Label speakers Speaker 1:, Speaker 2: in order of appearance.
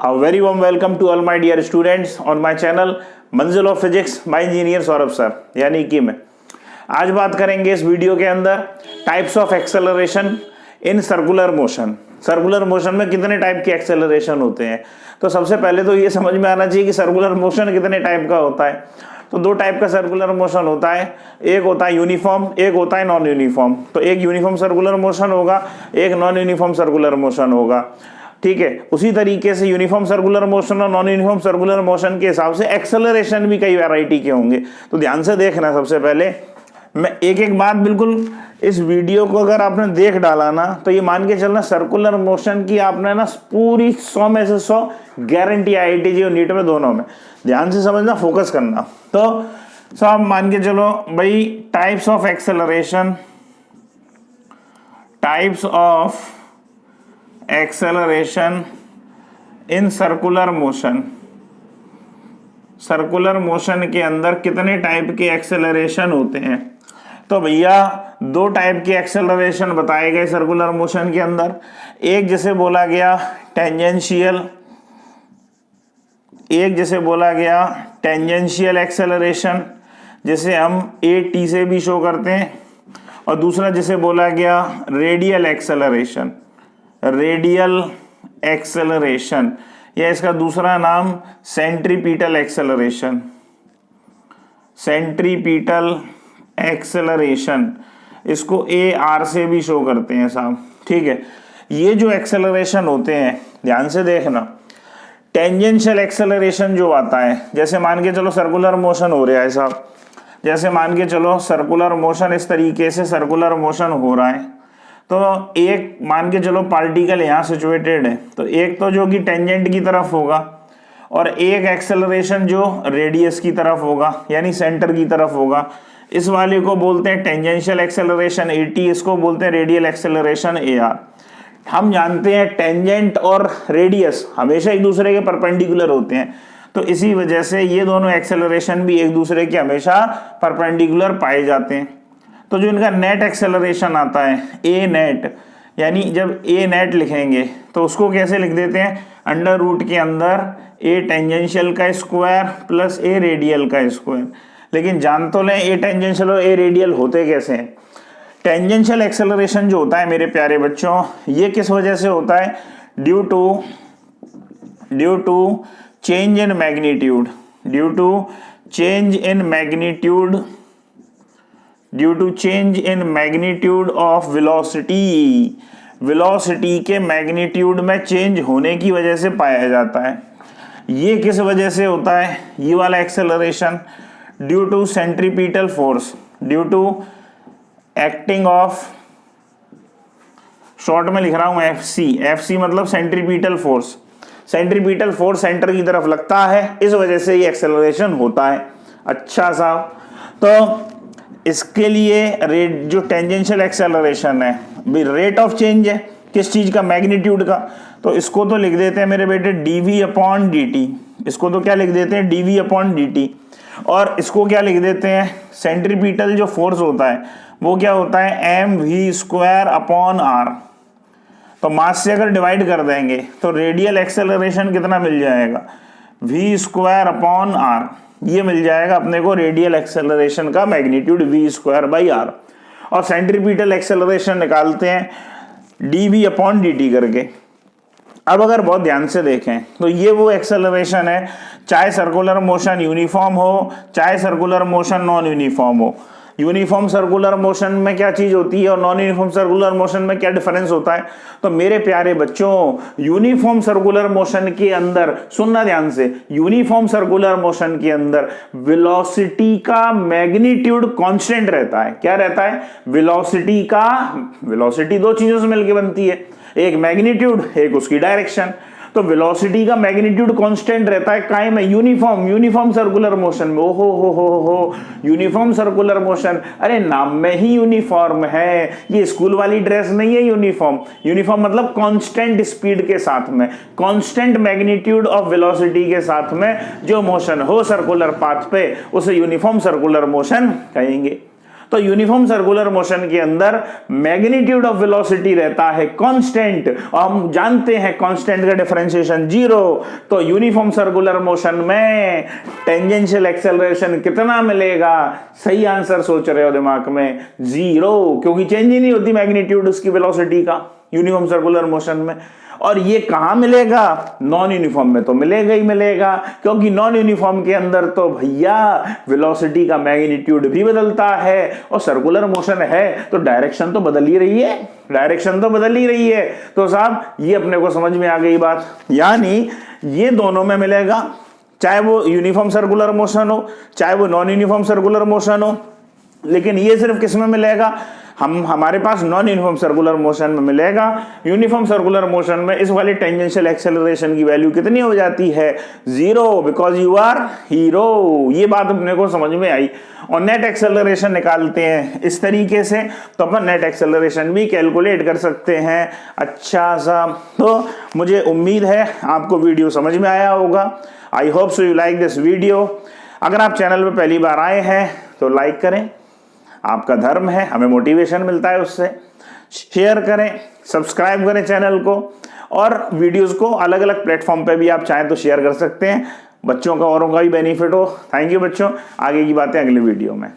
Speaker 1: A very warm welcome to all my dear students on my channel मंजिल of physics bye engineer Saurabh sir. यानी कि मैं आज बात करेंगे इस वीडियो के अंदर types of acceleration in circular motion. Circular motion में कितने टाइप के एक्सेलरेशन होते हैं, तो सबसे पहले तो ये समझ में आना चाहिए कि सर्कुलर मोशन कितने टाइप का होता है। तो दो टाइप का सर्कुलर मोशन होता है, एक होता है यूनिफॉर्म, एक होता है नॉन यूनिफॉर्म। तो एक यूनिफॉर्म सर्कुलर मोशन होगा, एक नॉन यूनिफॉर्म सर्कुलर मोशन होगा, ठीक है। उसी तरीके से यूनिफॉर्म सर्कुलर मोशन और नॉन यूनिफॉर्म सर्कुलर मोशन के हिसाब से एक्सेलरेशन भी कई वैरायटी के होंगे। तो ध्यान से देखना, सबसे पहले मैं एक एक बात बिल्कुल इस वीडियो को अगर आपने देख डाला ना तो ये मान के चलना सर्कुलर मोशन की आपने ना पूरी 100 में से 100 गारंटी IIT और नीट में दोनों में। ध्यान से समझना, फोकस करना। तो सब मान के चलो भाई, types of acceleration, types of acceleration in circular motion. Circular motion के अंदर कितने टाइप के एक्सेलरेशन होते हैं? तो भैया दो टाइप के एक्सेलरेशन बताए गए सर्कुलर मोशन के अंदर। एक जैसे बोला गया टेंजेंशियल, एक जैसे बोला गया टेंजेंशियल एक्सेलरेशन, जिसे हम AT से भी शो करते हैं, और दूसरा जिसे बोला गया रेडियल एक्सेलरेशन। रेडियल एक्सेलरेशन या इसका दूसरा नाम सेंट्रीपिटल एक्सेलरेशन। सेंट्रीपिटल एक्सेलरेशन, इसको AR से भी शो करते हैं साहब, ठीक है। ये जो एक्सेलरेशन होते हैं ध्यान से देखना, टेंजेंशियल एक्सेलरेशन जो आता है, जैसे मान के चलो सर्कुलर मोशन हो रहा है साहब, जैसे मान के चलो सर्कुलर मोशन इस तरीके से सर्कुलर मोशन हो रहा है, तो एक मान के चलो पार्टिकल यहाँ सिचुएटेड है, तो एक तो जो कि टेंजेंट की तरफ होगा और एक एक्सेलरेशन जो रेडियस की तरफ होगा यानी सेंटर की तरफ होगा। इस वाले को बोलते हैं टेंजेंशियल एक्सेलरेशन AT, इसको बोलते हैं रेडियल एक्सेलरेशन AR। हम जानते हैं टेंजेंट और रेडियस हमेशा एक दूसरे के परपेंडिकुलर होते हैं, तो इसी वजह से ये दोनों एक्सेलरेशन भी एक दूसरे के हमेशा परपेंडिकुलर पाए जाते हैं। तो जो इनका नेट एक्सेलरेशन आता है A नेट, यानी जब A नेट लिखेंगे तो उसको कैसे लिख देते हैं, अंडर रूट के अंदर A टेंजेंशियल का स्क्वायर प्लस A रेडियल का स्क्वायर। लेकिन जान तो लें A टेंजेंशियल और A रेडियल होते कैसे हैं। टेंजेंशियल एक्सेलरेशन जो होता है मेरे प्यारे बच्चों, ये किस वजह से होता है, due to change in magnitude, due to change in magnitude, due to change in magnitude of velocity. Velocity के मैग्नीट्यूड में चेंज होने की वजह से पाया जाता है। ये किस वजह से होता है ये वाला acceleration, due to centripetal force, due to acting of, short में लिख रहा हूं FC मतलब centripetal force. Centripetal force centre की तरफ लगता है, इस वजह से ये एक्सेलरेशन होता है। अच्छा साहब, तो इसके लिए जो टेंजेंशियल एक्सेलरेशन है रेट ऑफ चेंज है किस चीज का, मैग्नीट्यूड का, तो इसको तो लिख देते हैं मेरे बेटे dV/dt। इसको तो क्या लिख देते हैं, dV/dt। और इसको क्या लिख देते हैं, सेंट्रीपिटल जो फोर्स होता है वो क्या होता है mv²/r। तो मास से अगर डिवाइड कर देंगे तो रेडियल एक्सेलरेशन कितना मिल जाएगा, v²/r। ये मिल जाएगा अपने को रेडियल एक्सेलरेशन का मैग्नीट्यूड v²/r। और सेंट्रीपिटल एक्सेलरेशन निकालते हैं dV/dt करके। अब अगर बहुत ध्यान से देखें तो ये वो एक्सेलरेशन है, चाहे सर्कुलर मोशन यूनिफॉर्म हो चाहे सर्कुलर मोशन नॉन यूनिफॉर्म हो। यूनिफॉर्म सर्कुलर मोशन में क्या चीज होती है और नॉन यूनिफॉर्म सर्कुलर मोशन में क्या डिफरेंस होता है? तो मेरे प्यारे बच्चों, यूनिफॉर्म सर्कुलर मोशन के अंदर सुनना ध्यान से, यूनिफॉर्म सर्कुलर मोशन के अंदर वेलोसिटी का मैग्नीट्यूड कांस्टेंट रहता है। क्या रहता है, वेलोसिटी का, वेलोसिटी दो चीजों से मिलकर बनती है, एक मैग्नीट्यूड एक उसकी डायरेक्शन। तो वेलोसिटी का मैग्नीट्यूड कांस्टेंट रहता है काहे में, यूनिफॉर्म सर्कुलर मोशन में। हो यूनिफॉर्म सर्कुलर मोशन, अरे नाम में ही यूनिफॉर्म है, ये स्कूल वाली ड्रेस नहीं है यूनिफॉर्म मतलब कांस्टेंट स्पीड के साथ में, कांस्टेंट मैग्नीट्यूड ऑफ वेलोसिटी के साथ में जो मोशन हो सर्कुलर पाथ पे उसे यूनिफॉर्म सर्कुलर मोशन कहेंगे। तो यूनिफॉर्म सर्कुलर मोशन के अंदर मैग्नीट्यूड ऑफ वेलोसिटी रहता है कांस्टेंट, और हम जानते हैं कांस्टेंट का डिफरेंशिएशन 0। तो यूनिफॉर्म सर्कुलर मोशन में टेंजेंशियल एक्सेलरेशन कितना मिलेगा? सही आंसर सोच रहे हो दिमाग में, 0, क्योंकि चेंज ही नहीं होती मैग्नीट्यूड उसकी वेलोसिटी का यूनिफॉर्म सर्कुलर मोशन में। और ये कहां मिलेगा? नॉन यूनिफॉर्म में तो मिलेगा ही मिलेगा, क्योंकि नॉन यूनिफॉर्म के अंदर तो भैया वेलोसिटी का मैग्नीट्यूड भी बदलता है, और सर्कुलर मोशन है तो डायरेक्शन तो बदल ही रही है, डायरेक्शन तो बदल ही रही है। तो साहब ये अपने को समझ में आ गई बात, यानी ये दोनों में मिलेगा, चाहे वो यूनिफॉर्म सर्कुलर मोशन हो चाहे वो नॉन यूनिफॉर्म सर्कुलर मोशन हो। लेकिन ये सिर्फ किस में मिलेगा? हमारे पास नॉन यूनिफॉर्म सर्कुलर मोशन में मिलेगा। यूनिफॉर्म सर्कुलर मोशन में इस वाली टेंजेंशियल एक्सेलरेशन की वैल्यू कितनी हो जाती है? 0, बिकॉज यू आर हीरो। ये बात अपने को समझ में आई। और नेट एक्सेलरेशन निकालते हैं इस तरीके से, तो अपन नेट एक्सेलरेशन भी कैलकुलेट कर सकते हैं। अच्छा सा, तो मुझे उम्मीद है आपको वीडियो समझ में आया होगा। I hope so you like this video. अगर आप चैनल पे पहली बार आए हैं तो लाइक करें, आपका धर्म है, हमें मोटिवेशन मिलता है उससे। शेयर करें, सब्सक्राइब करें चैनल को, और वीडियोस को अलग अलग प्लेटफॉर्म पे भी आप चाहें तो शेयर कर सकते हैं, बच्चों का औरों का भी बेनिफिट हो। थैंक यू बच्चों, आगे की बातें अगले वीडियो में।